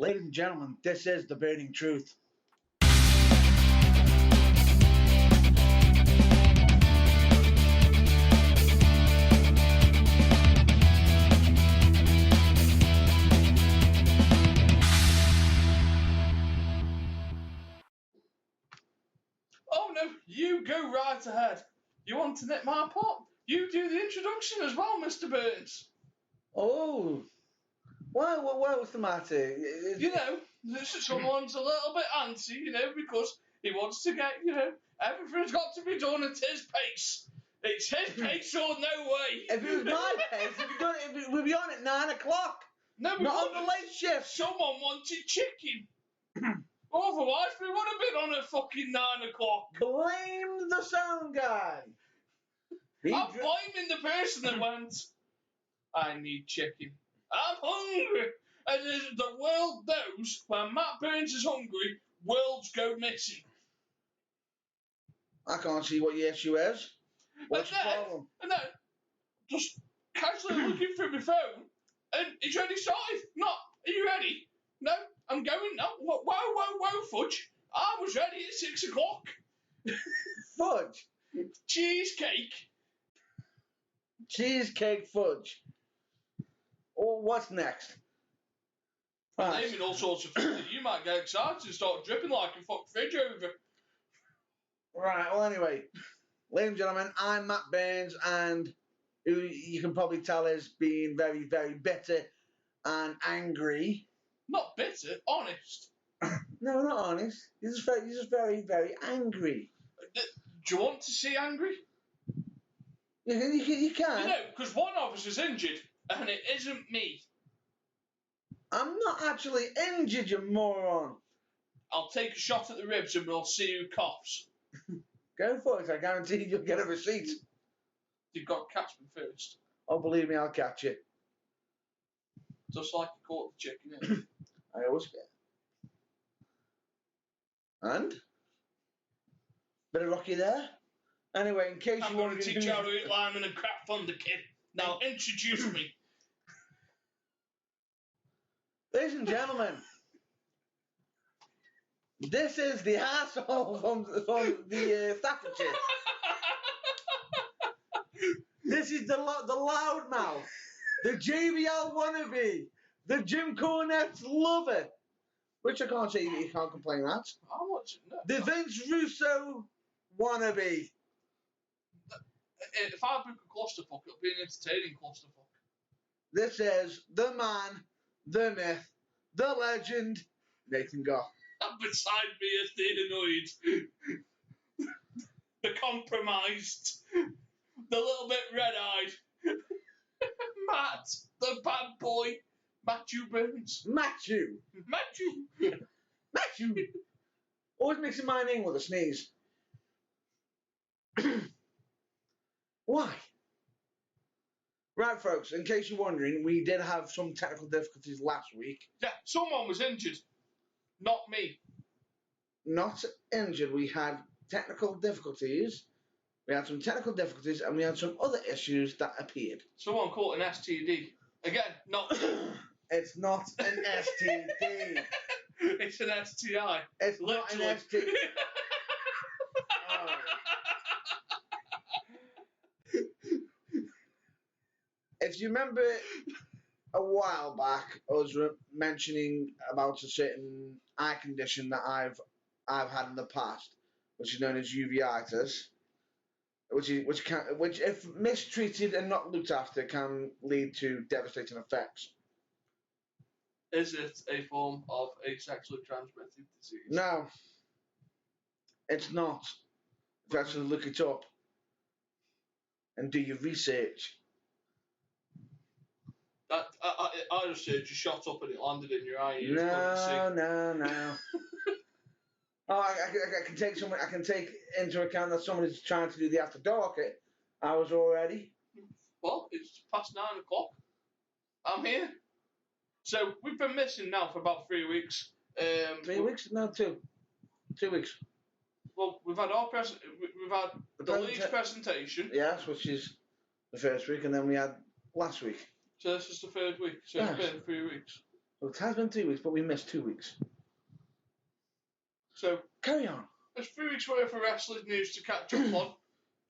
Ladies and gentlemen, this is the burning truth. Oh no, you go right ahead. You want to nip my pot? You do the introduction as well, Mr. Burns. Oh, what was the matter? You know, someone's a little bit antsy, because he wants to get, everything's got to be done at his pace. It's his pace or no way. If it was my pace, we'd be on at 9 o'clock. No, we Not on wouldn't. the late shift. Someone wanted chicken. Otherwise, we would have been on at fucking 9 o'clock. Blame the sound guy. I'm blaming the person that went, I need chicken. I'm hungry. And as the world knows, when Matt Burns is hungry, worlds go missing. I can't see what your issue is. What's the problem? And then, just casually looking through my phone, and it's already started. No, are you ready? No, I'm going now. Whoa, Fudge. I was ready at 6 o'clock. Fudge? Cheesecake. Cheesecake fudge. Oh, what's next? I'm naming all sorts of food. You might get excited and start dripping like a fuck fridge over. Right, well, anyway, ladies and gentlemen, I'm Matt Burns, and who you can probably tell is being very, very bitter and angry. Not bitter, honest. No, not honest. He's just very, very angry. Do you want to see angry? You can. Because one of us is injured, and it isn't me. I'm not actually injured, you moron. I'll take a shot at the ribs and we'll see who coughs. Go for it. I guarantee you'll get a receipt. You've got to catch me first. Oh, believe me, I'll catch it. Just like you caught the chicken, innit? I always get. And? Bit of Rocky there. Anyway, in case I'm you going want to teach you how to eat lineman and crap thunder, kid. Now introduce me. Ladies and gentlemen, this is the asshole from the Staffordshire. This is the loudmouth, the JBL wannabe, the Jim Cornette's lover, which I can't say you can't complain at. How much? No. The Vince Russo wannabe. If I book a clusterfuck, it'll be an entertaining clusterfuck. This is the man, the myth, the legend, Nathan Goff. And beside me is the annoyed, the compromised, the little bit red-eyed, Matt, the bad boy, Matthew Burns. Matthew. Always mixing my name with a sneeze. Why? Right, folks, in case you're wondering, we did have some technical difficulties last week. Yeah, someone was injured. Not me. Not injured. We had technical difficulties. We had some technical difficulties, and we had some other issues that appeared. Someone caught an STD. Again, not... It's not an STD. It's an STI. It's literally not an STD. Oh. If you remember a while back, I was mentioning about a certain eye condition that I've had in the past, which is known as uveitis, which if mistreated and not looked after can lead to devastating effects. Is it a form of a sexually transmitted disease? No, it's not. If you actually look it up and do your research. That I just said you shot up and it landed in your eye. No. Oh, I can take someone. I can take into account that somebody's trying to do the after dark hours already. Well, it's past 9 o'clock. I'm here. So we've been missing now for about 3 weeks. 3 weeks? No, 2. 2 weeks. Well, we've had we've had the Leeds presentation. Yes, which is the first week, and then we had last week. So this is the third week. So It's been 3 weeks. Well, it has been 2 weeks, but we missed 2 weeks. So, carry on. There's 3 weeks worth of wrestling news to catch up on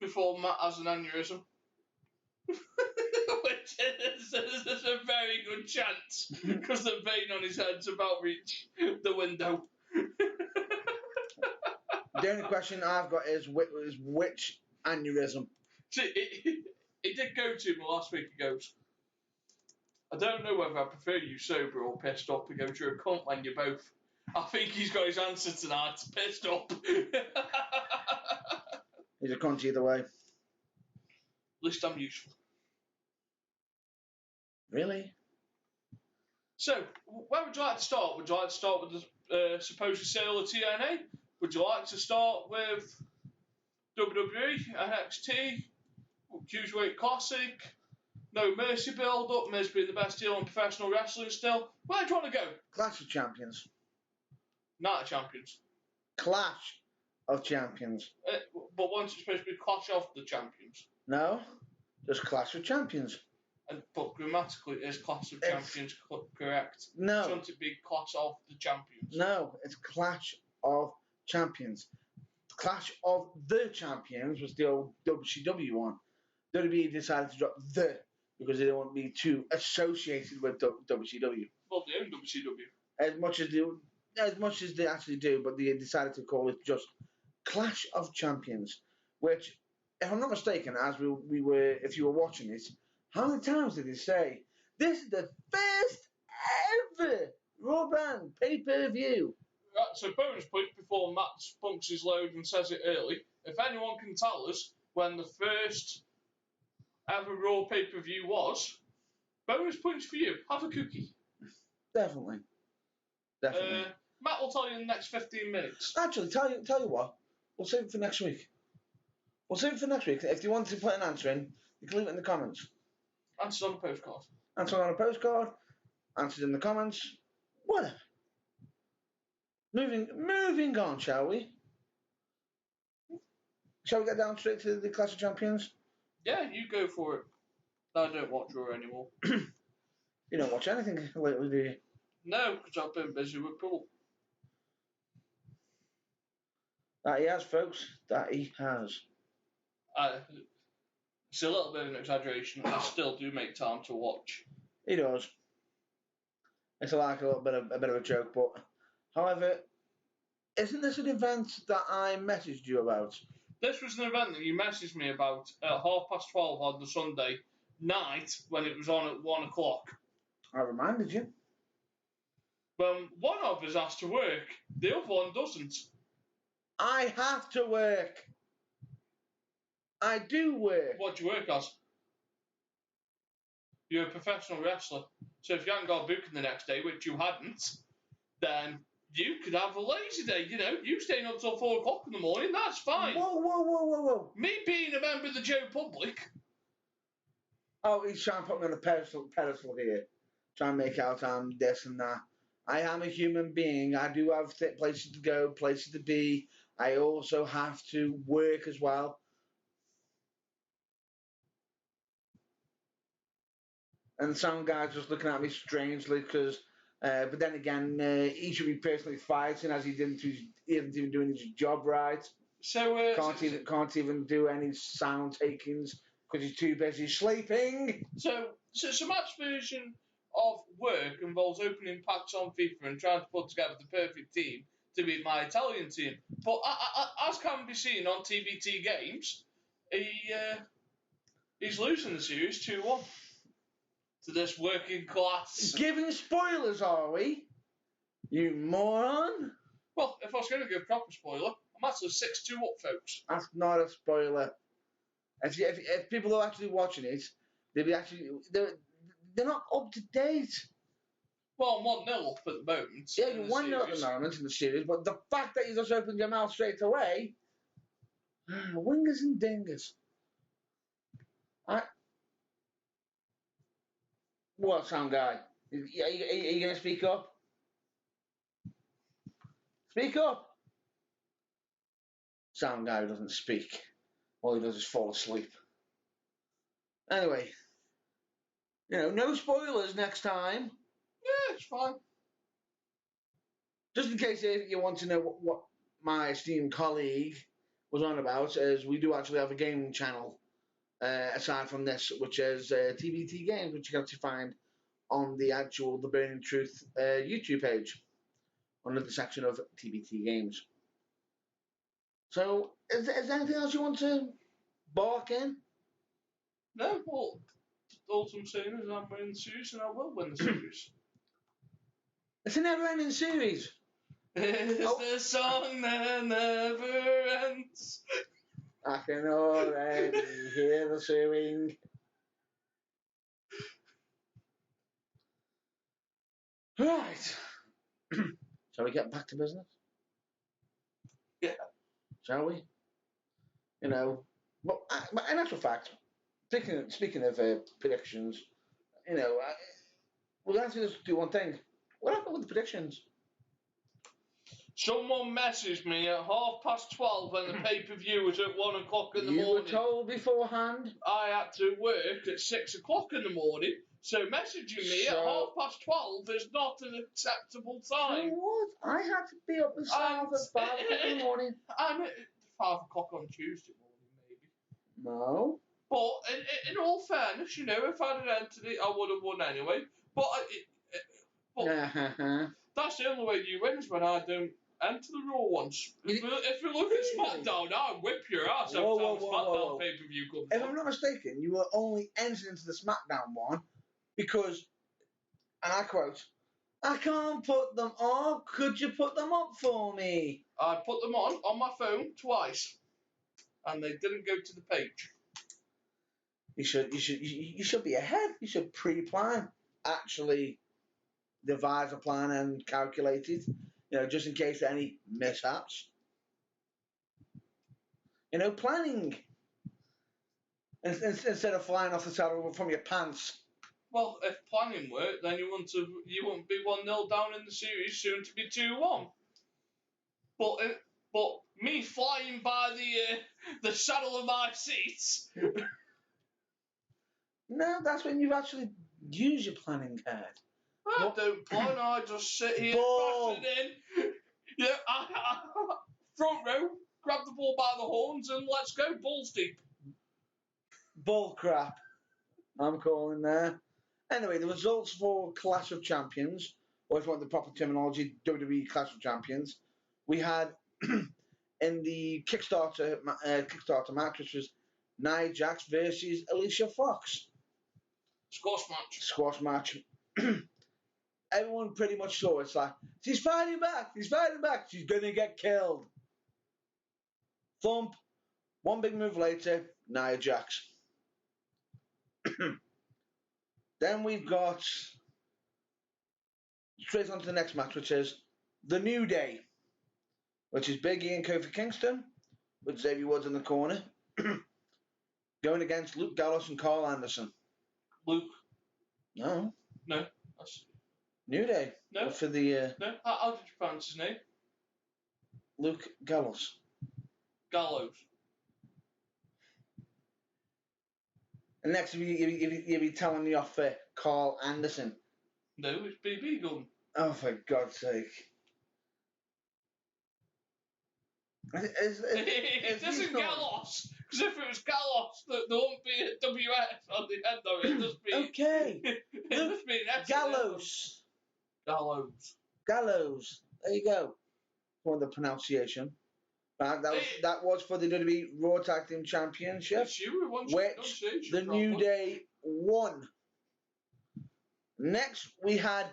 before Matt has an aneurysm. Which is a very good chance because the vein on his head's about reach the window. The only question I've got is which aneurysm? See, he did go to me last week. He goes, I don't know whether I prefer you sober or pissed up. He goes, you're a cunt when you're both. I think he's got his answer tonight. Pissed up. He's a cunt either way. At least I'm useful. Really? So, where would you like to start? Would you like to start with the supposed sale of TNA? Would you like to start with WWE, NXT, Cruiserweight Classic, No Mercy build-up, Miz being the best heel in professional wrestling still? Where do you want to go? Clash of Champions. Night of Champions. Clash of Champions. But once it's supposed to be Clash of the Champions. No, just Clash of Champions. But grammatically, is Clash of Champions correct? No. Shouldn't it be Clash of the Champions? No, it's Clash of Champions. Clash of the Champions was the old WCW one. WWE decided to drop the because they don't want to be too associated with WCW. Well, they own WCW. As much as they actually do, but they decided to call it just Clash of Champions, which, if I'm not mistaken, as we were, if you were watching it, how many times did he say, this is the first ever Raw Brand pay-per-view? Right, so bonus point before Matt spunks his load and says it early. If anyone can tell us when the first ever Raw pay-per-view was, bonus points for you. Have a cookie. Definitely. Matt will tell you in the next 15 minutes. Actually, tell you what, we'll save it for next week. If you want to put an answer in, you can leave it in the comments. Answered on a postcard. Answered on a postcard, answered in the comments, whatever. Moving on, shall we? Shall we get down straight to the Clash of Champions? Yeah, you go for it. I don't watch Raw anymore. You don't watch anything lately, do you? No, because I've been busy with pool. That he has, folks. That he has. It's a little bit of an exaggeration. I still do make time to watch. He does. It's like a bit of a joke, but however, isn't this an event that I messaged you about? This was an event that you messaged me about at 12:30 on the Sunday night when it was on at 1 o'clock. I reminded you. When one of us has to work, the other one doesn't. I have to work. I do work. What do you work as? You're a professional wrestler. So if you hadn't got a booking the next day, which you hadn't, then you could have a lazy day. You know, you staying up till 4 o'clock in the morning, that's fine. Whoa. Me being a member of the Joe Public. Oh, he's trying to put me on a pedestal here. Trying to make out I'm this and that. I am a human being. I do have places to go, places to be. I also have to work as well. And some guy's just looking at me strangely because, but then again, he should be personally fighting as he isn't even doing his job right. So can't even do any sound takings because he's too busy sleeping. So Matt's version of work involves opening packs on FIFA and trying to put together the perfect team to beat my Italian team. But as can be seen on TBT Games, he's losing the series 2-1 to this working class. Giving spoilers, are we? You moron. Well, if I was going to give proper spoiler, I'm actually 6-2 up, folks. That's not a spoiler. If people are actually watching it, they're not up to date. Well, I'm 1-0 up at the moment. Yeah, you're 1-0 at the moment in the series, but the fact that you just opened your mouth straight away, wingers and dingers. What, sound guy? Are you going to speak up? Speak up! Sound guy doesn't speak. All he does is fall asleep. Anyway, no spoilers next time. Yeah, it's fine. Just in case you want to know what my esteemed colleague was on about, is we do actually have a gaming channel aside from this, which is TBT Games, which you can actually find on the Burning Truth YouTube page under the section of TBT Games. So, is there anything else you want to bark in? No, well, all I'm saying is I'm winning the series and I will win the series. It's a never-ending series. It's the song that never ends. I can already hear the suing. Right. Shall we get back to business? Yeah. Shall we? You know, but in actual fact, speaking of predictions, you know, we're going to just do one thing. What happened with the predictions? Someone messaged me at 12:30 when the pay-per-view was at 1 o'clock in the morning. You were told beforehand. I had to work at 6 o'clock in the morning, so messaging me at 12:30 is not an acceptable time. So what? I had to be up myself at 5 o'clock in the morning. I'm at 5 o'clock on Tuesday morning, maybe. No. But in all fairness, you know, if I'd have entered it, I would have won anyway. But that's the only way you win is when I don't enter the Raw ones. If you look at SmackDown, I'll whip your ass every time SmackDown pay-per-view comes If on. I'm not mistaken, you were only entered into the SmackDown one because, and I quote, "I can't put them up. Could you put them up for me?" I put them on my phone twice, and they didn't go to the page. You should be ahead. You should pre-plan. Actually, devise a plan and calculate it. You know, just in case there are any mishaps. You know, planning instead of flying off the saddle from your pants. Well, if planning worked, then you wouldn't be 1-0 down in the series, soon to be 2-1. But me flying by the saddle of my seats. No, that's when you've actually used your planning card. I don't plan. I just sit here bashing in. Yeah, front row, grab the ball by the horns, and let's go balls deep. Bull crap. I'm calling there. Anyway, the results for Clash of Champions, or if you want the proper terminology, WWE Clash of Champions, we had in the Kickstarter match, which was Nia Jax versus Alicia Fox. Squash match. Everyone pretty much saw it. It's like, she's fighting back, she's going to get killed. Thump. One big move later, Nia Jax. Then we've got straight on to the next match, which is The New Day, which is Big E and Kofi Kingston, with Xavier Woods in the corner, going against Luke Gallows and Carl Anderson. Luke? No. No. That's... New Day. No. For the... No. How did you pronounce his name? Luke Gallows. Gallows. And next, you'll be telling me off Carl Anderson. No, it's BB Gun. Oh, for God's sake. It isn't Gallows. Because if it was Gallows, there won't be a WS on the end of it. It'd just be... Okay. It'd just be an S. Gallows. Gallows. There you go. For the pronunciation. That was for the WWE Raw Tag Team Championship, which the New Day won. Next, we had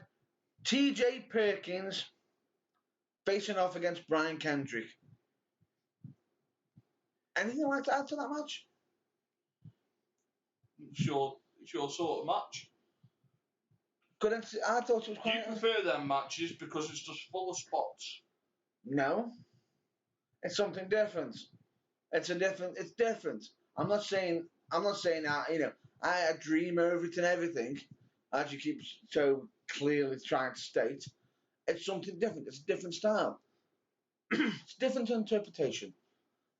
T.J. Perkins facing off against Brian Kendrick. Anything like to add to that match? It's your sort of match. I thought it was quite... You prefer them matches because it's just full of spots. No. It's something different. It's different. I'm not saying that, you know, I dream over it and everything, as you keep so clearly trying to state. It's something different. It's a different style. It's a different interpretation.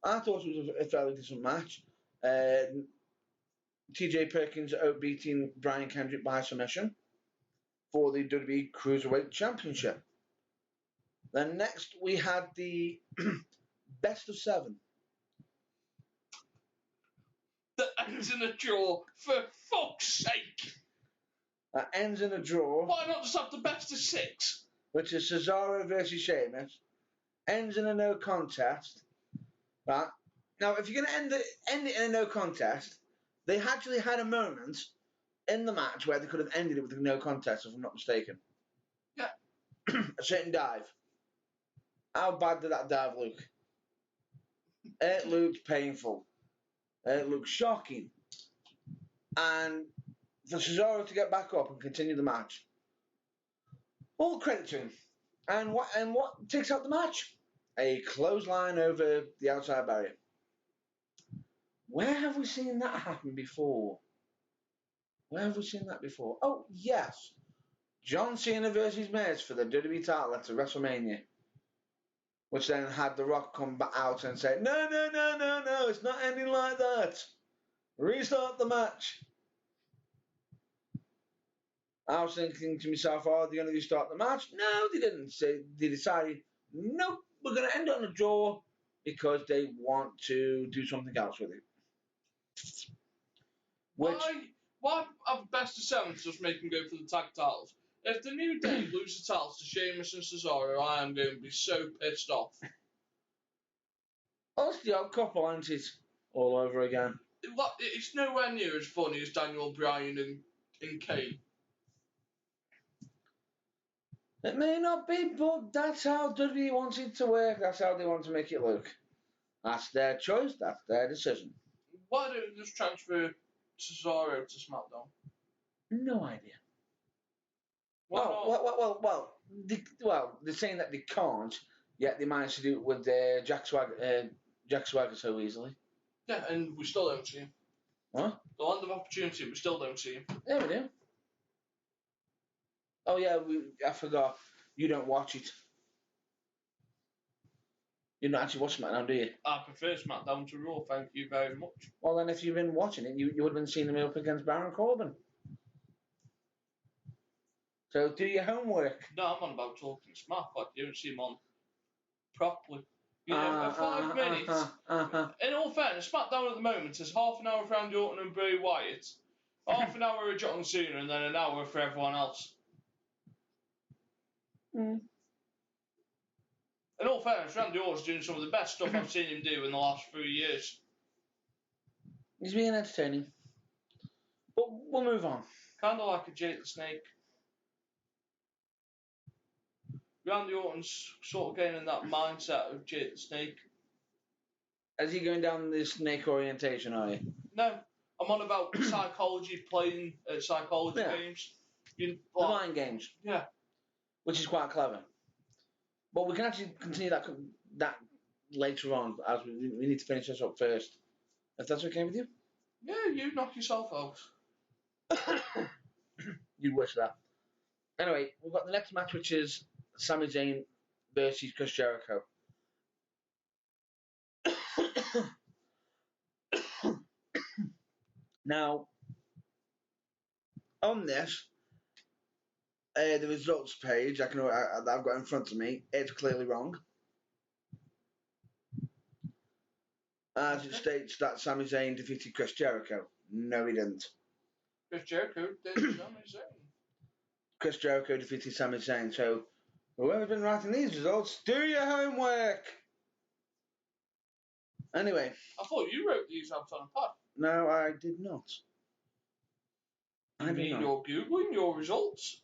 I thought it was a fairly decent match. TJ Perkins beating Brian Kendrick by submission. for the WWE Cruiserweight Championship. Then next we had the best of 7. That ends in a draw, for fuck's sake. That ends in a draw. Why not just have the best of 6? Which is Cesaro versus Sheamus. Ends in a no contest. Right. Now, if you're going to end it in a no contest, they actually had a moment in the match where they could have ended it with a no contest, if I'm not mistaken. Yeah. A certain dive. How bad did that dive look? It looked painful. It looked shocking. And for Cesaro to get back up and continue the match, all credit to him. And what takes out the match? A clothesline over the outside barrier. Where have we seen that happen before? Where have we seen that before? Oh, yes. John Cena versus Miz for the WWE title at WrestleMania. Which then had The Rock come back out and say, no, it's not ending like that. Restart the match. I was thinking to myself, oh, they're going to restart the match? No, they didn't. They decided, nope, we're going to end it on a draw because they want to do something else with it. Why have best of 7 just make them go for the tag titles? If the New Day lose the titles to Sheamus and Cesaro, I am going to be so pissed off. Oh, it's the old couple, isn't it? All over again. It's nowhere near as funny as Daniel Bryan and Kane. It may not be, but that's how WWE wants it to work. That's how they want to make it look. That's their choice. That's their decision. Why don't you just transfer Cesaro to SmackDown? No idea. Why not? They're saying that they can't, yet they managed to do it with Jack Swagger so easily. Yeah, and we still don't see him. What? The land of opportunity, we still don't see him. Yeah, we do. Oh, yeah, I forgot. You don't watch it. You don't actually watch SmackDown, do you? I prefer SmackDown to Raw, thank you very much. Well, then if you've been watching it, you would have been seeing them up against Baron Corbin. So do your homework. No, I'm on about talking smack, like you don't see him on properly. You know, 5 minutes. In all fairness, SmackDown at the moment is half an hour of Randy Orton and Bray Wyatt, half an hour of John Cena, and then an hour for everyone else. Mm. In all fairness, Randy Orton's doing some of the best stuff I've seen him do in the last 3 years. He's being entertaining. But we'll move on. Kind of like a Jake the Snake. Randy Orton's sort of getting in that mindset of Jake the Snake. Is he going down this snake orientation, are you? No, I'm on about psychology, playing psychology games. The mind games. Yeah. Which is quite clever. But we can actually continue that later on, as we need to finish this up first. If that's okay with you? Yeah, you knock yourself out. You wish that. Anyway, we've got the next match, which is Sami Zayn versus Chris Jericho. Now, on this, the results page I've got in front of me, it's clearly wrong. As it states that Sami Zayn defeated Chris Jericho. No, he didn't. Chris Jericho did Sami Zayn. Chris Jericho defeated Sami Zayn. So, whoever's been writing these results, do your homework. Anyway. I thought you wrote these out on a pad. No, I did not. You mean you're Googling your results?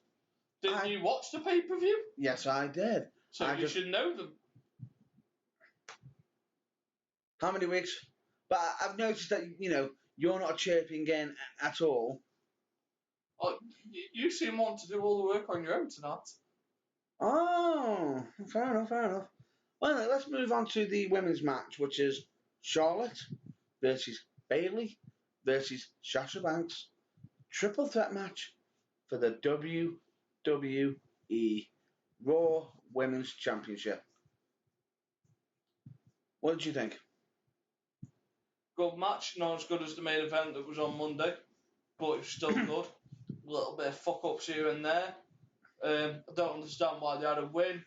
Didn't you watch the pay-per-view? Yes, I did. So you should know them. How many weeks? But I've noticed that, you're not chirping in at all. Oh, you seem want to do all the work on your own tonight. Oh, fair enough. Well, anyway, let's move on to the women's match, which is Charlotte versus Bayley versus Sasha Banks. Triple threat match for the WWE Raw Women's Championship. What did you think? Good match, not as good as the main event that was on Monday, but it was still good. A little bit of fuck-ups here and there. I don't understand why they had a win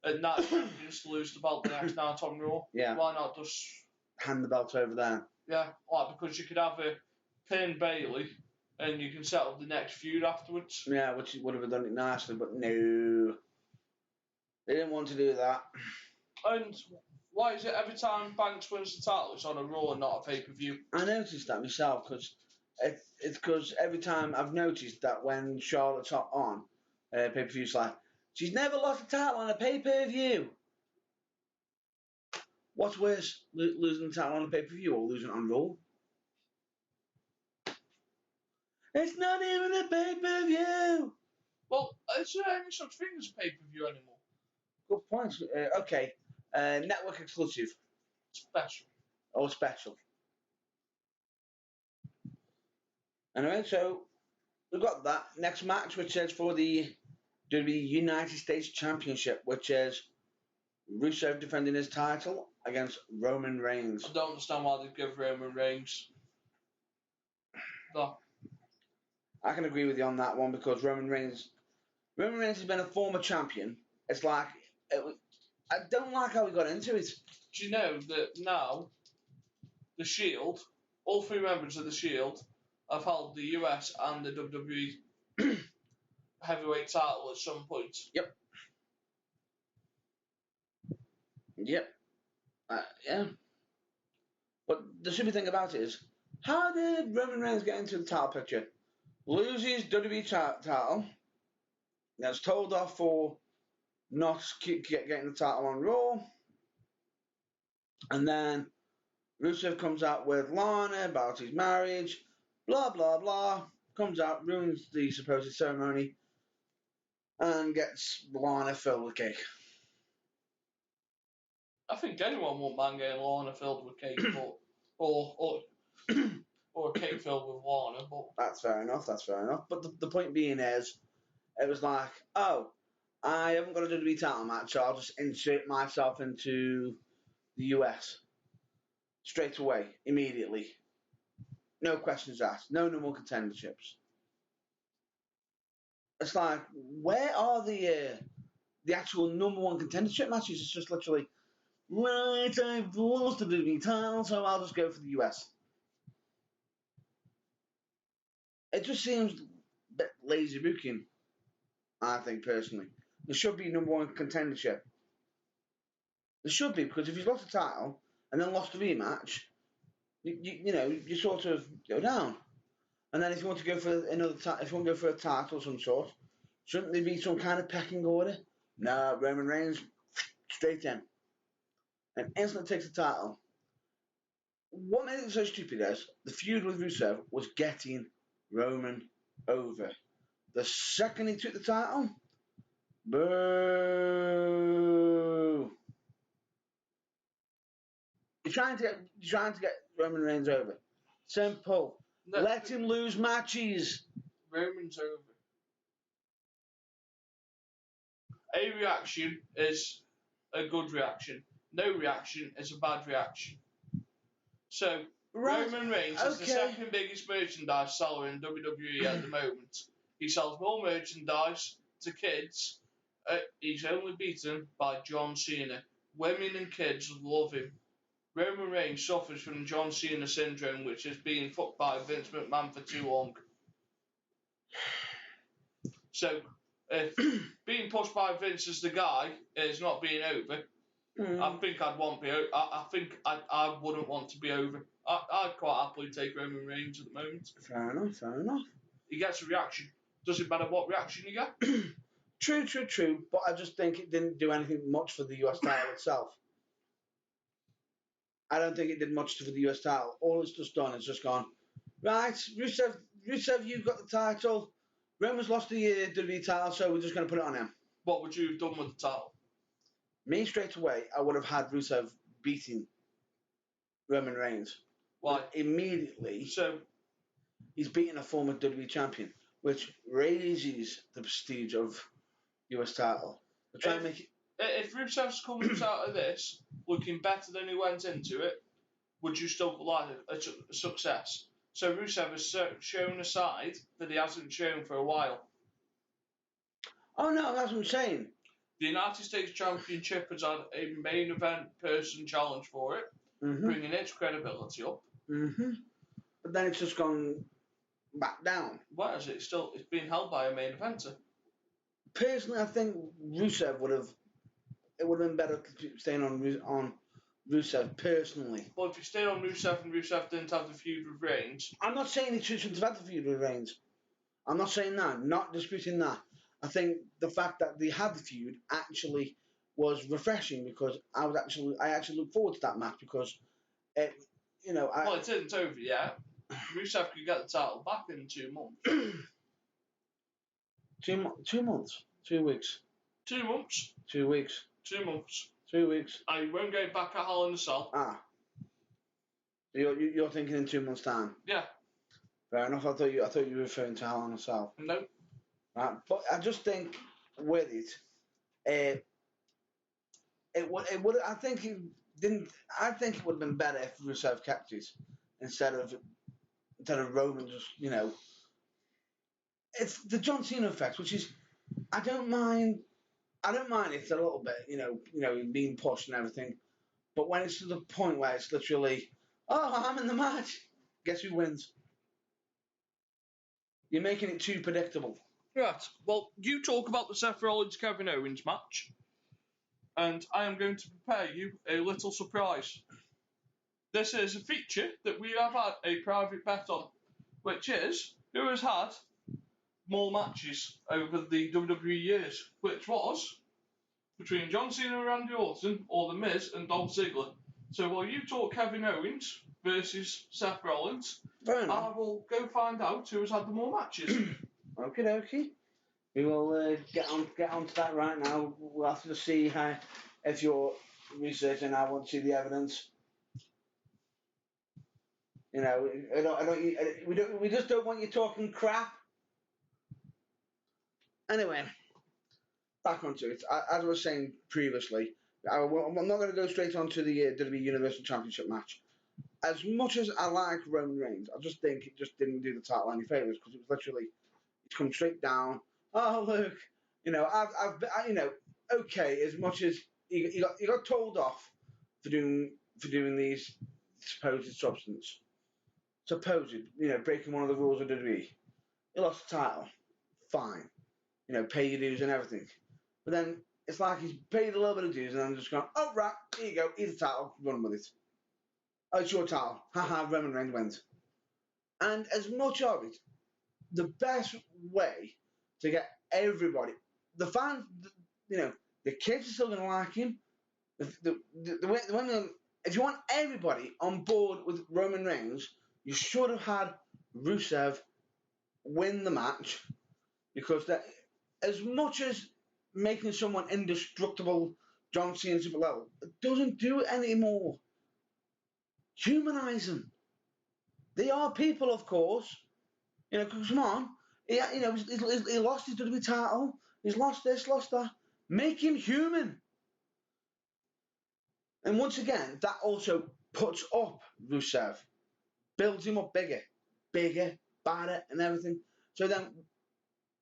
at Night Champions to lose the belt the next night on Raw. Yeah. Why not just hand the belt over there? Yeah, because you could have a pin Bailey and you can set up the next feud afterwards. Yeah, which would have done it nicely, but no. They didn't want to do that. And why is it every time Banks wins the title, it's on a Raw and not a pay-per-view? I noticed that myself, because it's because every time I've noticed that when Charlotte's on pay-per-view, it's like, she's never lost a title on a pay-per-view. What's worse, losing the title on a pay-per-view or losing it on Raw? It's not even a pay-per-view. Well, is there any such thing as a pay-per-view anymore? Good point. Okay, network exclusive. Special. Or special. Anyway, so we've got that next match, which is for the WWE United States Championship, which is Rusev defending his title against Roman Reigns. I don't understand why they give Roman Reigns. No. I can agree with you on that one, because Roman Reigns has been a former champion. It's like, I don't like how he got into it. Do you know that now the Shield, all three members of the Shield, have held the US and the WWE heavyweight title at some point? Yep. Yeah. But the stupid thing about it is, how did Roman Reigns get into the title picture? Loses WWE title, gets told off for not getting the title on Raw, and then Rusev comes out with Lana about his marriage, blah blah blah, comes out, ruins the supposed ceremony, and gets Lana filled with cake. I think anyone won't mind getting Lana filled with cake, but or a cake filled with Lana, but That's fair enough. But the point being is, it was like, oh, I haven't got a WWE title match, so I'll just insert myself into the US straight away, immediately. No questions asked. No more contenderships. It's like, where are the actual number one contendership matches? It's just literally, right, I've lost the WWE title, so I'll just go for the US. It just seems a bit lazy booking, I think, personally. There should be number one contendership. There should be, because if you've lost a title and then lost a rematch, you sort of go down. And then if you want to go for another if you want to go for a title of some sort, shouldn't there be some kind of pecking order? No, Roman Reigns, straight in. And instantly takes the title. What made it so stupid is, the feud with Rusev was getting Roman over. The second he took the title, boo! You're trying to get Roman Reigns over. Simple. No, let him lose matches. Roman's over. A reaction is a good reaction. No reaction is a bad reaction. So, right. Roman Reigns is the second biggest merchandise seller in WWE at the moment. He sells more merchandise to kids. He's only beaten by John Cena. Women and kids love him. Roman Reigns suffers from John Cena syndrome, which is being fucked by Vince McMahon for too long. So, if being pushed by Vince as the guy is not being over, I think I'd want to be over. I think I wouldn't want to be over. I'd quite happily take Roman Reigns at the moment. Fair enough. He gets a reaction. Doesn't matter what reaction you get. True. But I just think it didn't do anything much for the US title itself. I don't think it did much for the US title. All it's just done is just gone, right, Rusev, you've got the title. Roman's lost the WWE title, so we're just going to put it on him. What would you have done with the title? Me, straight away, I would have had Rusev beating Roman Reigns. Why? Immediately. So he's beating a former WWE champion, which raises the prestige of US title. If Rusev's coming out of this looking better than he went into it, would you still like a success? So Rusev has shown a side that he hasn't shown for a while. Oh no, that's what I'm saying. The United States Championship has had a main event person challenge for it, bringing its credibility up. But then it's just gone back down. Why is it it's being held by a main eventer? Personally, I think Rusev would have been better staying on Rusev personally. Well, if you stayed on Rusev and Rusev didn't have the feud with Reigns. I'm not saying he shouldn't have had the feud with Reigns. I'm not saying that. Not disputing that. I think the fact that they had the feud actually was refreshing because I actually look forward to that match because it, well, it isn't over yet. Rusev could get the title back in 2 months. 2 months. 2 weeks. 2 months. 2 weeks. 2 months. 2 weeks. I won't get back at Hell in a Cell. You're thinking in 2 months' time. Yeah. Fair enough. I thought you were referring to Hell in a Cell. No. Right, but I just think with it, it would. I think it didn't. I think it would have been better if Rusev kept it instead of Roman. Just it's the John Cena effect, which is I don't mind it a little bit. Being pushed and everything, but when it's to the point where it's literally, oh, I'm in the match. Guess who wins? You're making it too predictable. Right. Well, you talk about the Seth Rollins Kevin Owens match, and I am going to prepare you a little surprise. This is a feature that we have had a private bet on, which is who has had more matches over the WWE years, which was between John Cena and Randy Orton or The Miz and Dolph Ziggler. So while you talk Kevin Owens versus Seth Rollins, I will go find out who has had the more matches. Okie dokie. We will get on to that right now. We'll have to see if you're researching. I want to see the evidence. We just don't want you talking crap. Anyway, back onto it. As I was saying previously, I'm not going to go straight on to the WWE Universal Championship match. As much as I like Roman Reigns, I just think it just didn't do the title any favors because it was literally it's come straight down. Oh look, okay. As much as he got told off for doing these supposed substance, breaking one of the rules of WWE. He lost the title, fine. Pay your dues and everything. But then it's like he's paid a little bit of dues and I'm just going, oh right, here you go, here's the title, run with it. Oh, it's your title. Haha, Roman Reigns wins. And as much of it, the best way to get everybody, the fans, the kids are still going to like him. If you want everybody on board with Roman Reigns, you should have had Rusev win the match because as much as making someone indestructible, John Cena super level, it doesn't do it anymore. Humanize them. They are people, of course. Come on. He lost his WWE title. He's lost this, lost that. Make him human. And once again, that also puts up Rusev. Builds him up bigger, badder, and everything. So then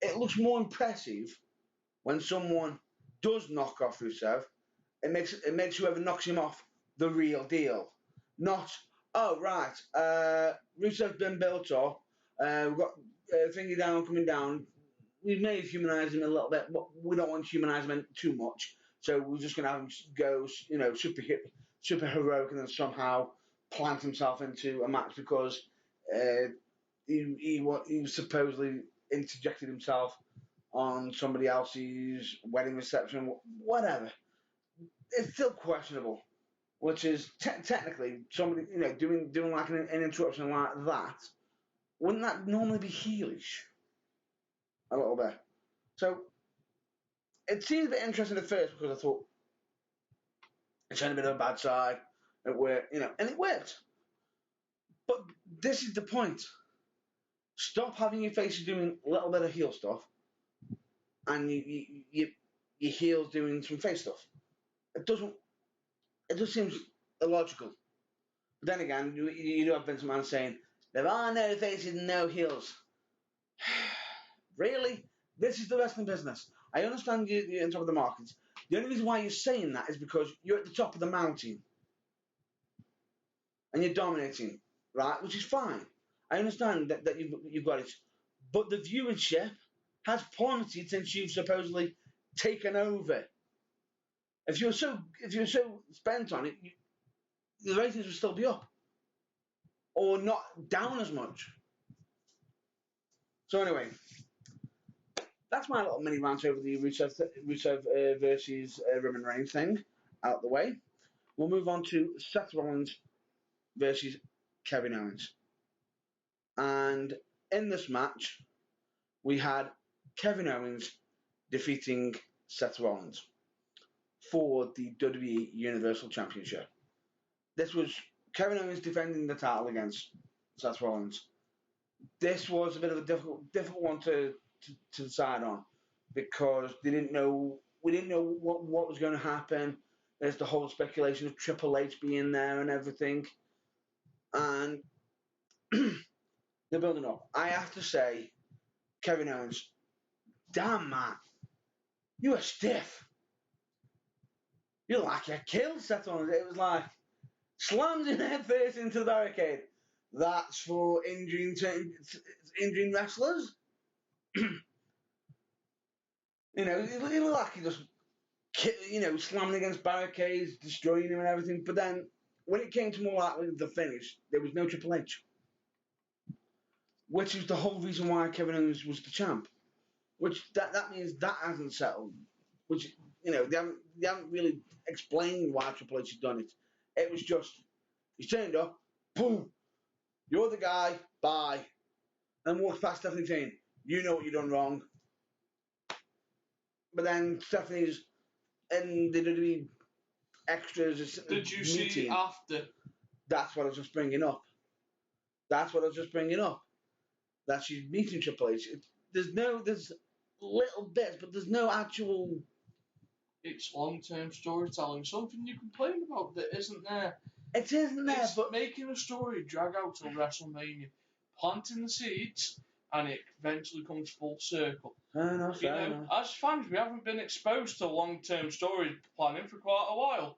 it looks more impressive when someone does knock off Rusev. It makes whoever knocks him off the real deal. Not, oh, right, Rusev's been built up. We've got Thingy down, coming down. We may have humanised him a little bit, but we don't want to humanise him too much. So we're just going to have him go, super heroic and then somehow plant himself into a match because he supposedly interjected himself on somebody else's wedding reception, whatever. It's still questionable. Which is technically somebody, doing like an interruption like that, wouldn't that normally be heelish? A little bit. So it seemed a bit interesting at first because I thought it's showing a bit of a bad side. It worked, and it worked. But this is the point. Stop having your faces doing a little bit of heel stuff, and your heels doing some face stuff. It just seems illogical. But then again, you do have Vince McMahon saying, there are no faces and no heels. Really? This is the wrestling business. I understand you're on top of the market. The only reason why you're saying that is because you're at the top of the mountain and you're dominating, right? Which is fine. I understand that you've got it, but the viewership has plummeted since you've supposedly taken over. If you're so spent on it, the ratings would still be up, or not down as much. So anyway, that's my little mini rant over the Rusev versus Roman Reigns thing out the way. We'll move on to Seth Rollins versus Kevin Owens. And in this match, we had Kevin Owens defeating Seth Rollins for the WWE Universal Championship. This was Kevin Owens defending the title against Seth Rollins. This was a bit of a difficult one to decide on because we didn't know what was going to happen. There's the whole speculation of Triple H being there and everything, and they're building up. I have to say, Kevin Owens, damn man, you were stiff. You're like you killed Seth Rollins. It was like slammed him head first into the barricade. That's for injuring wrestlers. You know, it looked like he just, slamming against barricades, destroying him and everything. But then, when it came to more like the finish, there was no Triple H. Which is the whole reason why Kevin Owens was the champ. Which, that means that hasn't settled. Which, they haven't really explained why Triple H has done it. It was just, he's turned up, boom, you're the guy, bye. And walks past Stephanie saying, you know what you've done wrong. But then Stephanie's in the WWE extras. Did you see after? That's what I was just bringing up. That she's meeting Triple H. There's little bits, but there's no actual. It's long-term storytelling. Something you complain about that isn't there. It isn't there, it's but making a story drag out till WrestleMania, planting the seeds, and it eventually comes full circle. As fans, we haven't been exposed to long-term story planning for quite a while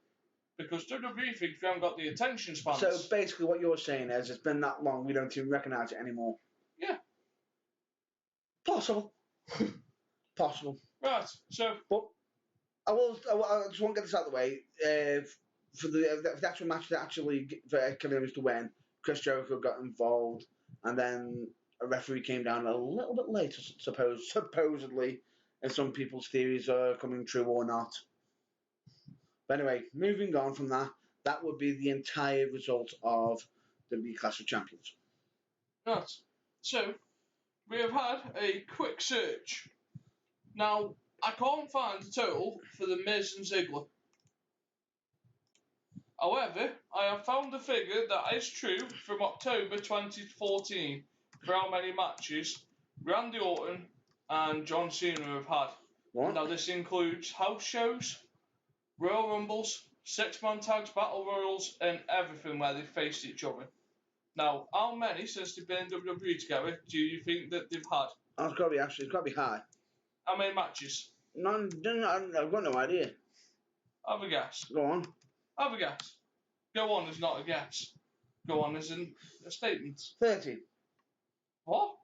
because WWE thinks we haven't got the attention span. So basically, what you're saying is, it's been that long, we don't even recognise it anymore. Yeah. Possible. Right. So, but I just want to get this out of the way. For the actual match that actually for Kevin Owens to win, Chris Jericho got involved, and then a referee came down a little bit later, supposedly, and some people's theories are coming true or not. But anyway, moving on from that, that would be the entire result of the Clash of Champions. Right. So, we have had a quick search. Now, I can't find the total for the Miz and Ziggler. However, I have found a figure that is true from October 2014 for how many matches Randy Orton and John Cena have had. What? Now, this includes house shows, Royal Rumbles, six-man tags, battle royals, and everything where they faced each other. Now, how many since they've been in WWE together do you think that they've had? It's got to be high. How many matches? None. I've got no idea. Have a guess. Go on. Have a guess. Go on is not a guess. Go on is a statement. 30. What?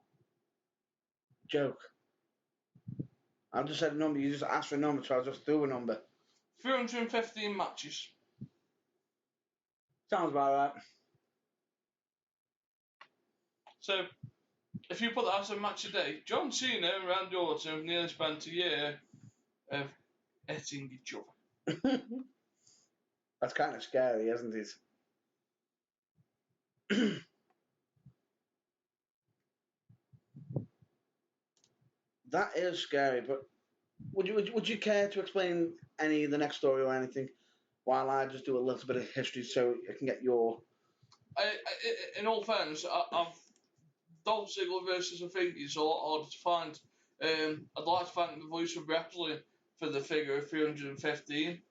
Joke. I just said a number. You just asked for a number, so I just threw a number. 315 matches. Sounds about right. So, if you put that as a match a day, John Cena and Randy Orton have nearly spent a year of hitting each other. That's kind of scary, isn't it? That is scary, but would you care to explain any of the next story or anything while I just do a little bit of history so I can get your... in all fairness, I've Dolph Ziggler versus I think it's a lot harder to find. I'd like to thank the Voice of Wrestling for the figure of 315.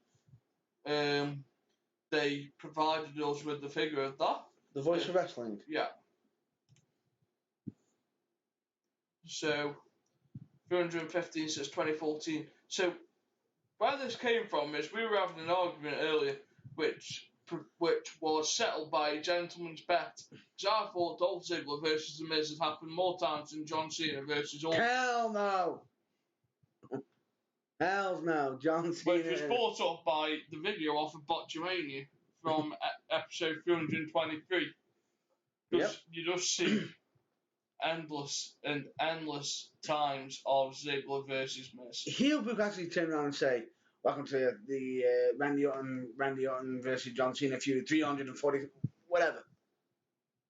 They provided us with the figure of that. The Voice of Wrestling? Yeah. So, 315 since 2014. So where this came from is we were having an argument earlier, which was settled by a gentleman's bet. Because I thought Dolph Ziggler versus The Miz had happened more times than John Cena versus Orton. Hell no! Hell no, John Cena. Which was brought up by the video off of Botchamania from episode 323. Because you just see endless times of Ziggler versus Miz. Heel book actually turn around and say, "Welcome to the Randy Orton versus John Cena feud, 340, whatever."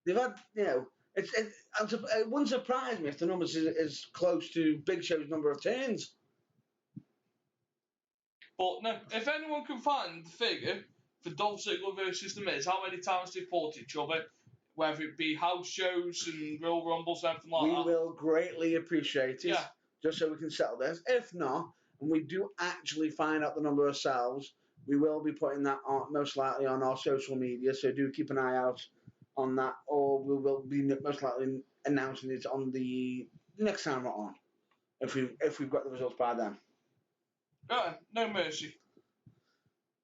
They've had, it wouldn't surprise me if the numbers is close to Big Show's number of turns. But no, if anyone can find the figure for Dolph Ziggler versus The Miz, how many times they fought each other, whether it be house shows and Royal Rumbles, anything like that. We will greatly appreciate it, Yeah. just so we can settle this. If not, and we do actually find out the number ourselves, we will be putting that on, most likely on our social media, so do keep an eye out on that, or we will be most likely announcing it on the next time we're on, if we've got the results by then. No mercy.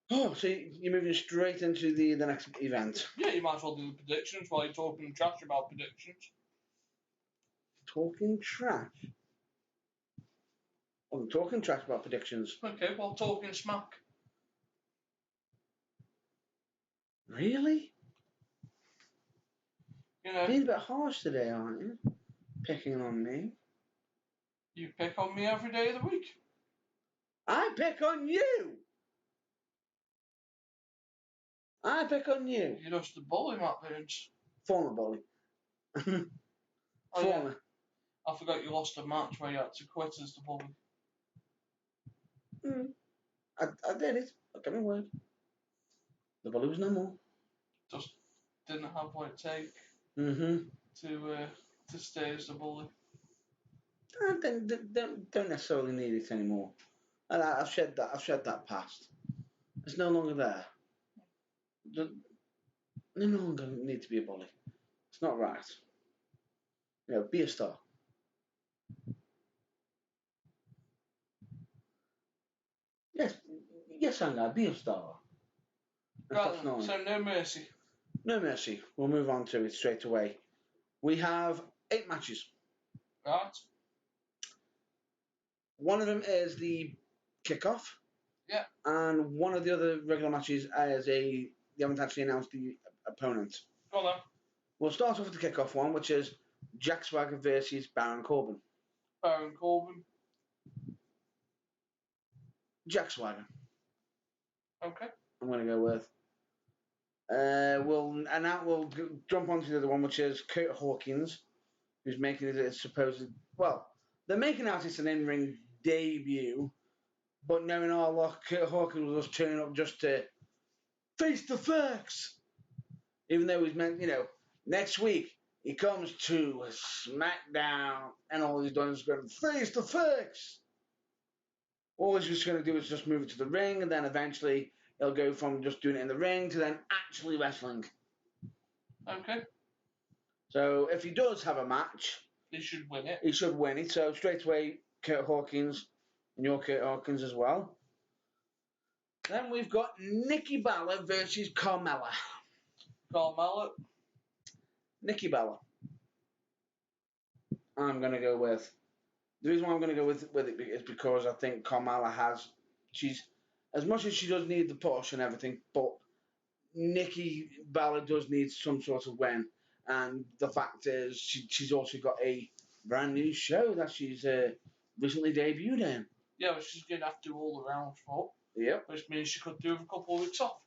Oh, so you're moving straight into the next event. Yeah, you might as well do the predictions while you're talking trash about predictions. Talking trash? I'm talking trash about predictions. Okay, well, talking smack. Really? Being a bit harsh today, aren't you? Picking on me. You pick on me every day of the week. I pick on you! I pick on you. You're just a bully, Matt Burns. Former bully. Former. Yeah. I forgot you lost a match where you had to quit as the bully. I did it. I got my word. The bully was no more. Just didn't have what it takes to stay as the bully. I don't necessarily need it anymore. I've shed that past. It's no longer there. No longer need to be a bully. It's not right. Be a star. Yes, Sangha, be a star. Right, so no mercy. No mercy. We'll move on to it straight away. We have 8 matches. Right. One of them is the kickoff. Yeah. And one of the other regular matches is they haven't actually announced the opponent. Go on then. We'll start off with the kickoff one, which is Jack Swagger versus Baron Corbin. Baron Corbin. Jack Swagger. Okay. I'm going to go with. We'll jump onto the other one, which is Kurt Hawkins, who's making it supposed. Well, they're making out it's an in-ring debut, but knowing our luck, Kurt Hawkins will just turn up just to face the facts. Even though he's meant, next week he comes to SmackDown, and all he's done is going to face the facts. All he's just going to do is just move it to the ring, and then eventually he'll go from just doing it in the ring to then actually wrestling. Okay. So if he does have a match, he should win it. He should win it. So straight away, Kurt Hawkins, and you're Kurt Hawkins as well. Then we've got Nikki Bella versus Carmella. Carmella. Nikki Bella. I'm going to go with. The reason why I'm going to go with it is because I think Carmella she's, as much as she does need the push and everything, but Nikki Bella does need some sort of win. And the fact is, she's also got a brand new show that she's recently debuted in. Yeah, but she's going to have to do all the rounds for. Yep. Which means she could do a couple of weeks off.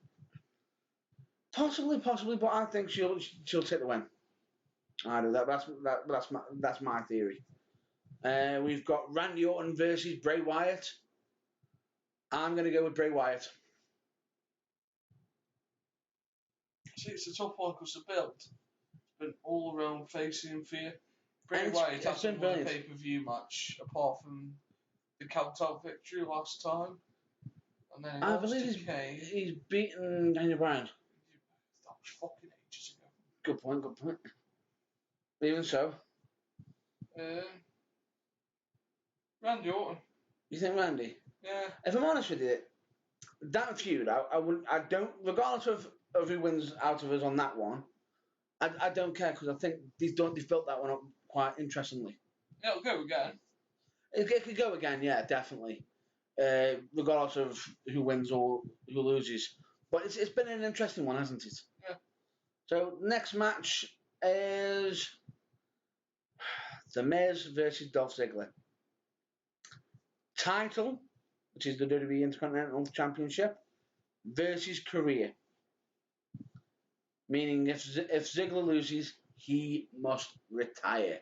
Possibly, but I think she'll take the win. I do that. That's my theory. We've got Randy Orton versus Bray Wyatt. I'm going to go with Bray Wyatt. See, it's a tough one because the belt has been all around facing fear. Bray Wyatt hasn't won a pay-per-view match apart from the count-out victory last time. And then I believe he's beaten Daniel Bryan. That was fucking ages ago. Good point. Even so. Randy Orton. You think Randy? Yeah. If I'm honest with you, that feud, I don't, regardless of who wins out of us on that one, I don't care because I think they've built that one up quite interestingly. It'll go again. It could go again, yeah, definitely. Regardless of who wins or who loses. But it's been an interesting one, hasn't it? Yeah. So next match is The Miz versus Dolph Ziggler. Title, which is the WWE Intercontinental Championship, versus career. Meaning if Ziggler loses, he must retire.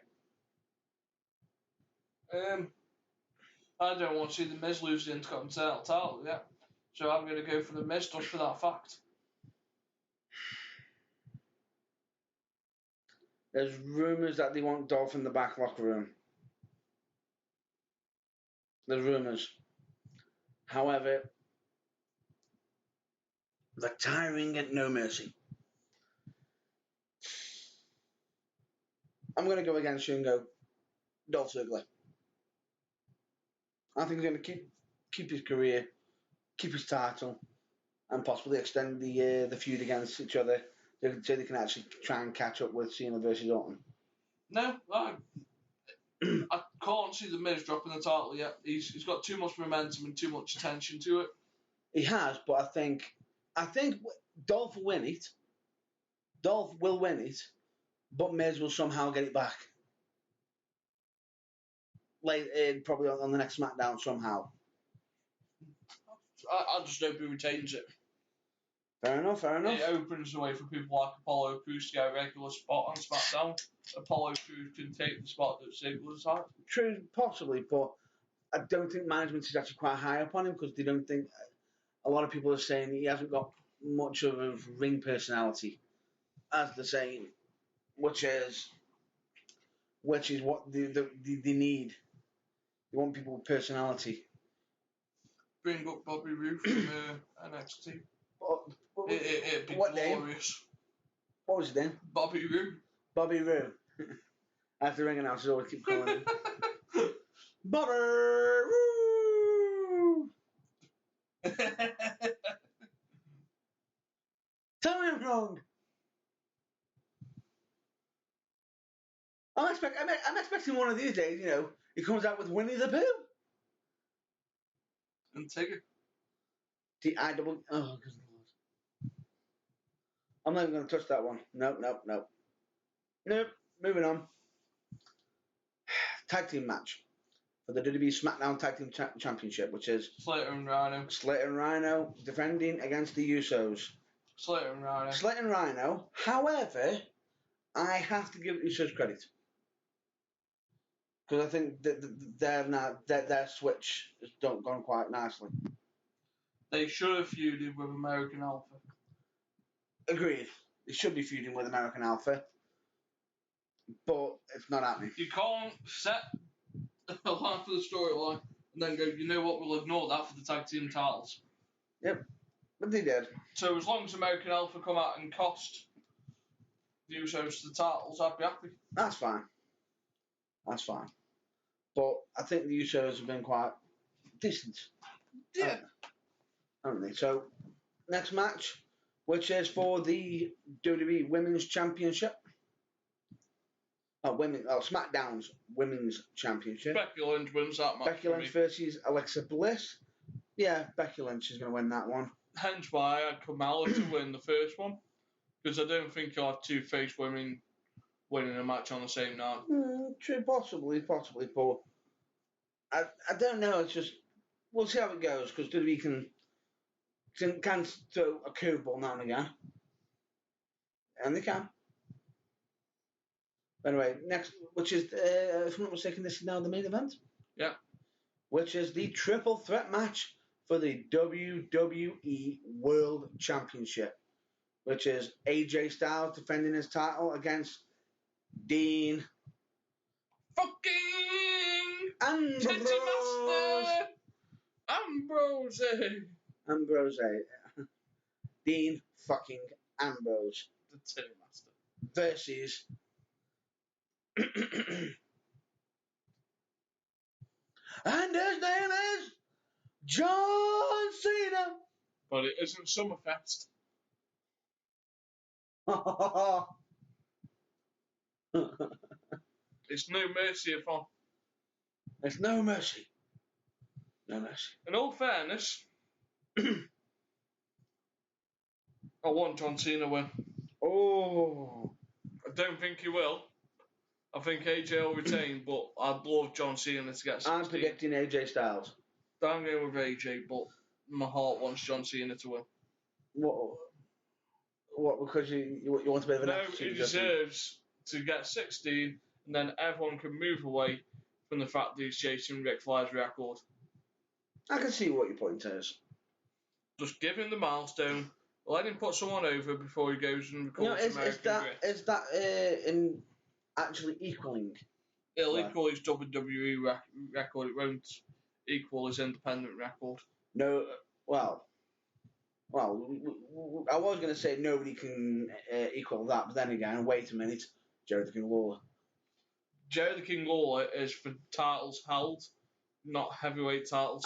I don't want to see the Miz lose the Intercontinental title yet. So I'm going to go for the Miz just for that fact. There's rumours that they want Dolph in the back locker room. There's rumours. However, retiring at no mercy. I'm going to go against you and go Dolph Ziggler. I think he's going to keep his career, keep his title, and possibly extend the feud against each other so they can actually try and catch up with Cena versus Orton. No, I can't see the Miz dropping the title yet. He's got too much momentum and too much attention to it. He has, but I think Dolph will win it. Dolph will win it, but Miz will somehow get it back. Like probably on the next SmackDown somehow. I just hope he retains it. Fair enough. It opens the way for people like Apollo Crews to get a regular spot on SmackDown. Apollo Crews can take the spot that Ziggler's had. True, possibly, but I don't think management is actually quite high up on him because they don't think. A lot of people are saying he hasn't got much of a ring personality, as they're saying, which is what they need. They want people with personality. Bring up Bobby Roode from NXT. It'd be what glorious. Name? What was his name? Bobby Roode. Bobby Roode. As the ring announcers always keep calling him. Bobby Roode! Tell me I'm wrong. I'm expecting one of these days, he comes out with Winnie the Pooh. And Tigger. Oh, good Lord. I'm not even going to touch that one. Nope. Moving on. Tag team match for the WWE SmackDown Tag Team Championship, which is Slater and Rhino. Slater and Rhino defending against the Usos. Slater and Rhino. Slater and Rhino. However, I have to give Usos credit because I think their switch has gone quite nicely. They should have feuded with American Alpha. Agreed. They should be feuding with American Alpha, but it's not happening. You can't set a line for the storyline and then go, you know what, we'll ignore that for the tag team titles. Yep, but they did. So as long as American Alpha come out and cost the Usos the titles, I'd be happy. That's fine. But I think the Usos have been quite decent. Yeah. Haven't they? So, next match, which is for the WWE Women's Championship. SmackDown's Women's Championship. Becky Lynch wins that match. Becky Lynch versus Alexa Bliss. Yeah, Becky Lynch is going to win that one. Hence why I had Kamala to win the first one. Because I don't think you'll have two face women winning a match on the same night. True, possibly, but I don't know. It's just we'll see how it goes because WWE can throw a curveball now and again, and they can. Anyway, next, which is if I'm not mistaken, this is now the main event. Yeah. Which is the triple threat match for the WWE World Championship, which is AJ Styles defending his title against Dean fucking Ambrose. Titty Master Ambrose. Dean fucking Ambrose. The Titty Master. Versus And his name is John Cena. But it isn't Summerfest. It's No Mercy-a-thon. There's no mercy. No mercy. In all fairness, I want John Cena to win. Oh. I don't think he will. I think AJ will retain, but I'd love John Cena to get 16. I'm predicting AJ Styles. I'm going with AJ, but my heart wants John Cena to win. What? Because you want a bit of an No, attitude, he deserves to get 16, and then everyone can move away from the fact that he's chasing Ric Flair's record. I can see what your point is. Just give him the milestone. Let him put someone over before he goes and records American Grit. Is that in actually equaling? It'll equal his WWE record. It won't equal his independent record. No. Well, I was going to say nobody can equal that, but then again, wait a minute, Jerry the King Lawler. Jerry the King Lawler is for titles held, not heavyweight titles.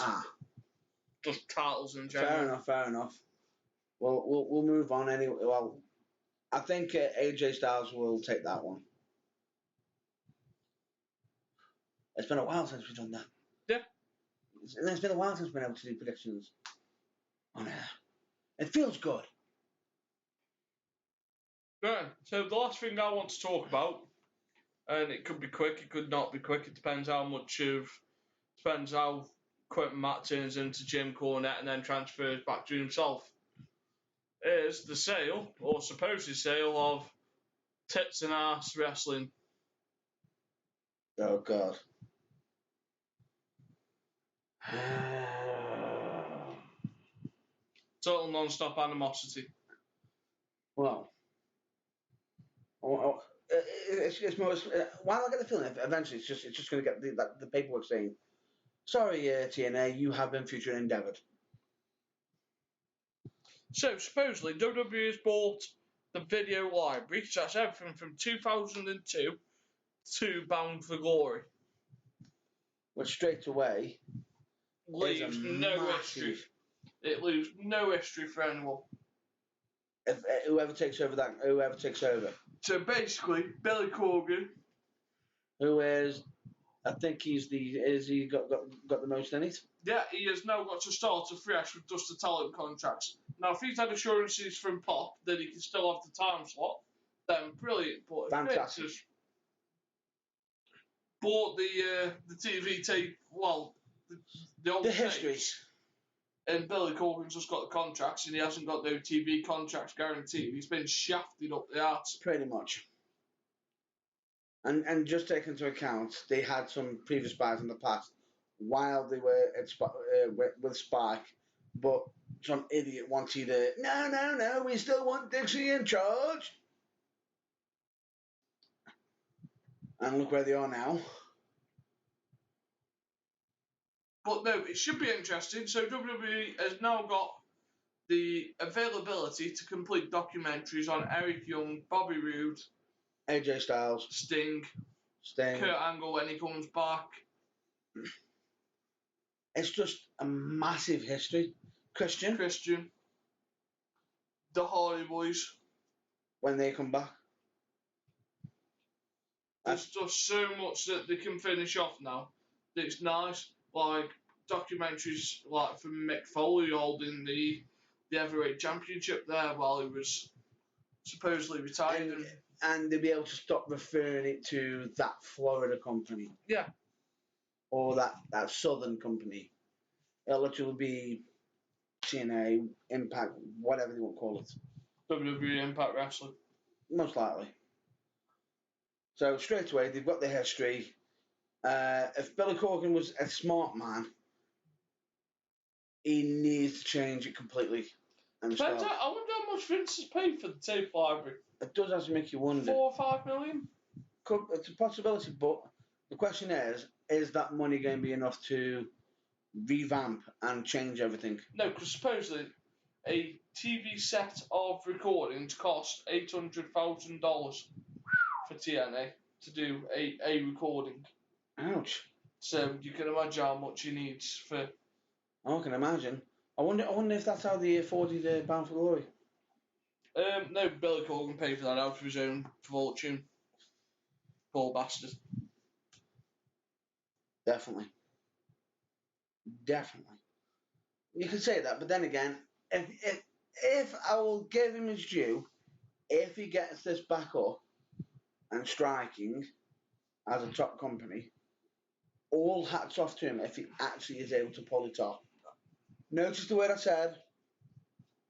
Just titles in general. Fair enough. Well, we'll move on anyway. Well, I think AJ Styles will take that one. It's been a while since we've done that. Yeah. It's been a while since we've been able to do predictions on air. It feels good. Right. So the last thing I want to talk about, and it could be quick, it could not be quick. It depends how quick Matt turns into Jim Cornette and then transfers back to himself. Is the sale, or supposed sale, of Tits and Ass Wrestling. Oh, God. Total non-stop animosity. Well, it's more. While I get the feeling, eventually it's just going to get the paperwork saying, "Sorry, TNA, you have been future endeavoured." So supposedly WWE has bought the video library, so that's everything from 2002 to Bound for Glory. Which straight away leaves no history. It leaves no history for anyone. If whoever takes over. So basically, Billy Corgan, who is, I think he's he got the most in it? Yeah, he has now got to start afresh with just the talent contracts. Now, if he's had assurances from Pop that he can still have the time slot, then brilliant. But fantastic. Vince has bought the TV tape, the history. Tapes, and Billy Corgan's just got the contracts, and he hasn't got no TV contracts guaranteed. He's been shafted up the arse. Pretty much. And just take into account, they had some previous buys in the past while they were with Spike, but some idiot wanted no, we still want Dixie in charge. And look where they are now. But no, it should be interesting. So WWE has now got the availability to complete documentaries on Eric Young, Bobby Roode, AJ Styles, Sting, Kurt Angle when he comes back. It's just a massive history. Christian, the Hardy Boys, when they come back. There's just so much that they can finish off now. It's nice. Like documentaries like from Mick Foley holding the heavyweight championship there while he was supposedly retired. And they'll be able to stop referring it to that Florida company. Yeah. Or that Southern company. It'll literally be TNA, Impact, whatever they want to call it. WWE Impact Wrestling. Most likely. So straight away, they've got the history. If Billy Corgan was a smart man, he needs to change it completely. I wonder how much Vince has paid for the tape library. It does have to make you wonder. 4 or 5 million? It's a possibility, but the question is that money going to be enough to revamp and change everything? No, because supposedly a TV set of recordings cost $800,000 for TNA to do a recording. Ouch. So you can imagine how much he needs for. I can imagine. I wonder if that's how they afforded Bound for Glory. No, Billy Corgan paid for that out of his own fortune. Poor bastard. Definitely. You can say that, but then again, if I will give him his due, if he gets this back up and striking as a top company, all hats off to him if he actually is able to pull it off. Notice the word I said.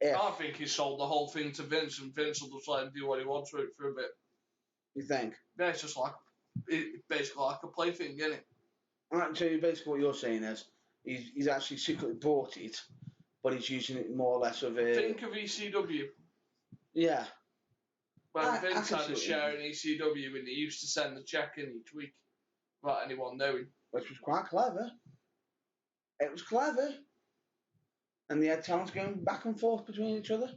I think he sold the whole thing to Vince, and Vince will just let him do what he wants with it for a bit. You think? Yeah, it's just basically like a plaything, isn't it? Right, so basically what you're saying is he's actually secretly bought it, but he's using it more or less of a... Think of ECW. Yeah. When Vince had a share in ECW and he used to send the check in each week without anyone knowing. Which was quite clever. It was clever. And they had talents going back and forth between each other.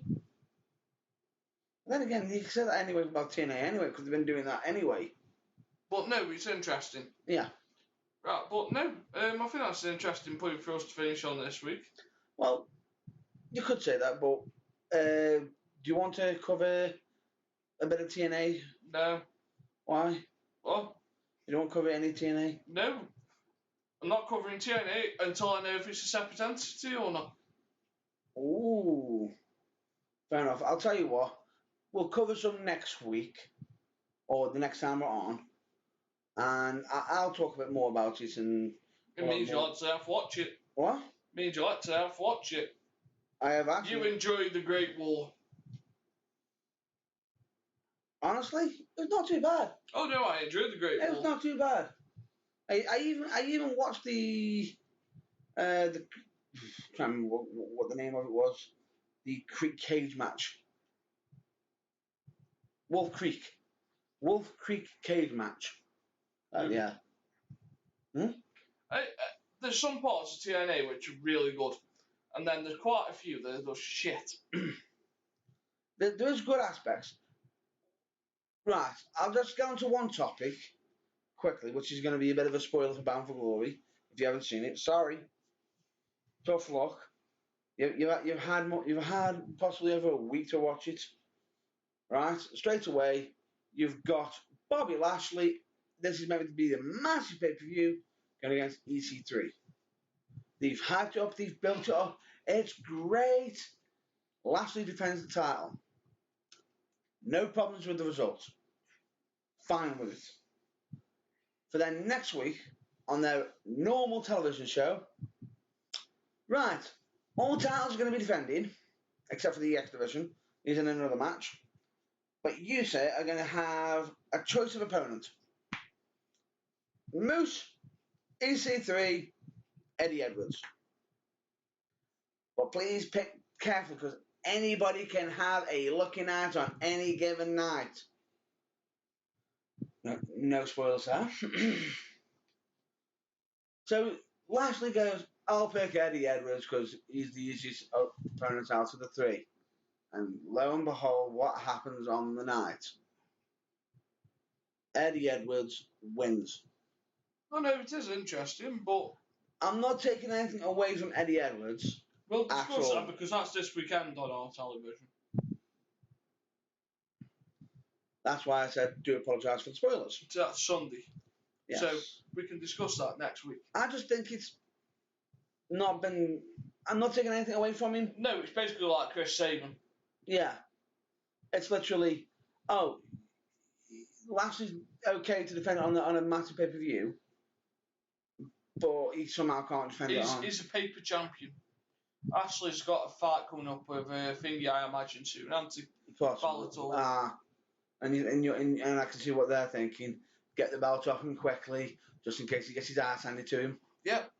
Then again, you can say that anyway about TNA anyway, because they've been doing that anyway. But no, it's interesting. Yeah. Right, but no, I think that's an interesting point for us to finish on this week. Well, you could say that, but do you want to cover a bit of TNA? No. Why? What? You don't cover any TNA? No. I'm not covering TNA until I know if it's a separate entity or not. Ooh. Fair enough. I'll tell you what. We'll cover some next week, or the next time we're on, and I'll talk a bit more about it. And it means you like to have to watch it. What? It means you like to have to watch it. I have actually. You enjoyed the Great War. Honestly, it's not too bad. Oh no, I enjoyed the Great War. It's not too bad. I even watched the I can't remember what the name of it was. The Creek Cage match. Wolf Creek Cage match. Yeah. There's some parts of TNA which are really good, and then there's quite a few that are shit. There's good aspects. Right, I'll just go into one topic quickly, which is going to be a bit of a spoiler for Bound for Glory. If you haven't seen it, sorry. Tough luck. You've had possibly over a week to watch it. Right, straight away, you've got Bobby Lashley. This is meant to be the massive pay-per-view going against EC3. They've hyped it up, they've built it up. It's great. Lashley defends the title. No problems with the results. Fine with it. For then next week, on their normal television show, right, all titles are going to be defended, except for the EX division. He's in another match. But you say are going to have a choice of opponent. Moose, EC3, Eddie Edwards. But please pick carefully, because anybody can have a lucky night on any given night. No spoilers there. So Lashley goes, I'll pick Eddie Edwards because he's the easiest opponent out of the three. And lo and behold, what happens on the night? Eddie Edwards wins. I know it is interesting, but I'm not taking anything away from Eddie Edwards. We'll discuss that because that's this weekend on our television. That's why I said do apologise for the spoilers. So that's Sunday. Yes. So we can discuss that next week. I just think it's not been... I'm not taking anything away from him. No, it's basically like Chris Sabin. Yeah. It's literally, Lashley's okay to defend it on a massive pay-per-view, but he somehow can't defend it on... He's a paper champion. Ashley's got a fight coming up with Thingy, I imagine, soon, hasn't he? Bellator. And I can see what they're thinking. Get the belt off him quickly, just in case he gets his ass handed to him. Yep.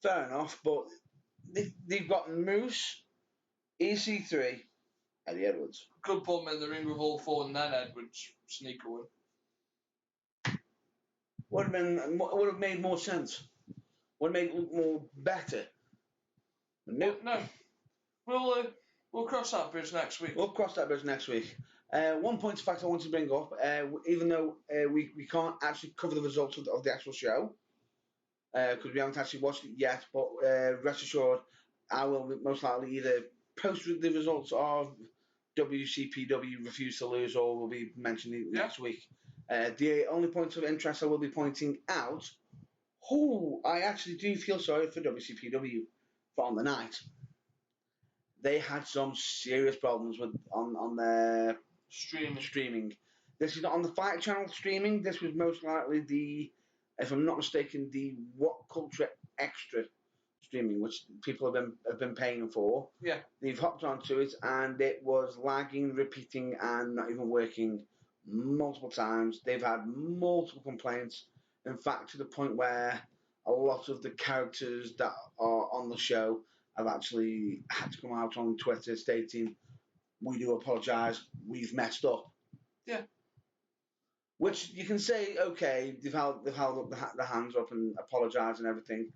Fair enough, but they've got Moose, EC3, Eddie Edwards. Could put him in the ring with all four and then Edwards sneak away. Would have made more sense. Would have made it look more better. Nope. No. We'll cross that bridge next week. We'll cross that bridge next week. One point of fact I want to bring up, even though we can't actually cover the results of the actual show, because we haven't actually watched it yet. But rest assured, I will most likely either post the results of WCPW Refuse to Lose, or we'll be mentioning it next week. The only point of interest I will be pointing out, who I actually do feel sorry for WCPW for on the night. They had some serious problems with on their streaming. This is not on the Fight Channel streaming. This was most likely the, if I'm not mistaken, the What Culture Extra streaming, which people have been paying for. Yeah. They've hopped onto it, and it was lagging, repeating, and not even working multiple times. They've had multiple complaints. In fact, to the point where a lot of the characters that are on the show have actually had to come out on Twitter stating, "We do apologise, we've messed up." Yeah. Which you can say, okay, they've held up the hands up and apologised and everything.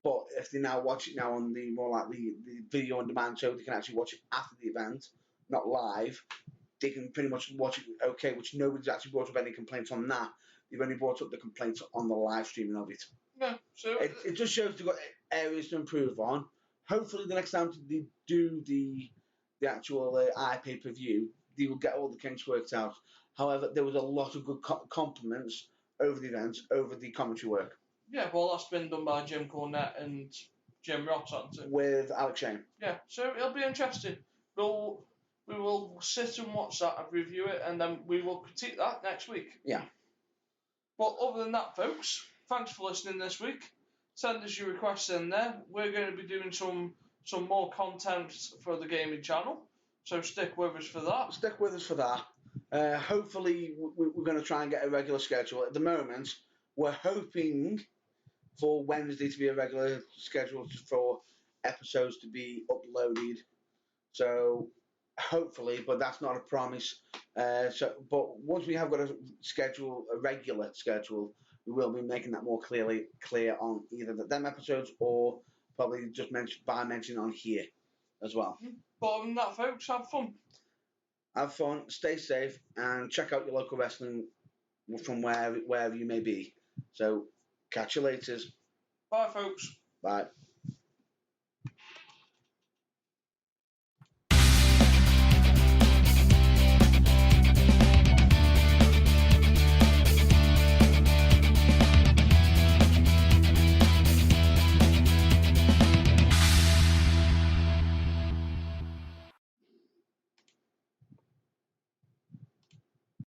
But if they now watch it now on the more like the video on demand show, they can actually watch it after the event, not live. They can pretty much watch it okay, which nobody's actually brought up any complaints on that. They've only brought up the complaints on the live streaming of it. Yeah, so it just shows they've got areas to improve on. Hopefully, the next time they do the actual iPay-per-view, they will get all the kinks worked out. However, there was a lot of good compliments over the event, over the commentary work. Yeah, well, that's been done by Jim Cornette and Jim Ross, hasn't it? With Alex Shane. Yeah, so it'll be interesting. We will sit and watch that and review it, and then we will critique that next week. Yeah. But other than that, folks, thanks for listening this week. Send us your requests in there. We're going to be doing some more content for the gaming channel, so stick with us for that. Stick with us for that. Hopefully, we're going to try and get a regular schedule. At the moment, we're hoping for Wednesday to be a regular schedule for episodes to be uploaded. So hopefully, but that's not a promise. But once we have got a regular schedule, we will be making that more clear on either them episodes or probably just mentioning on here as well. But other than that, folks, have fun. Have fun, stay safe, and check out your local wrestling from wherever you may be. So, catch you later. Bye, folks. Bye.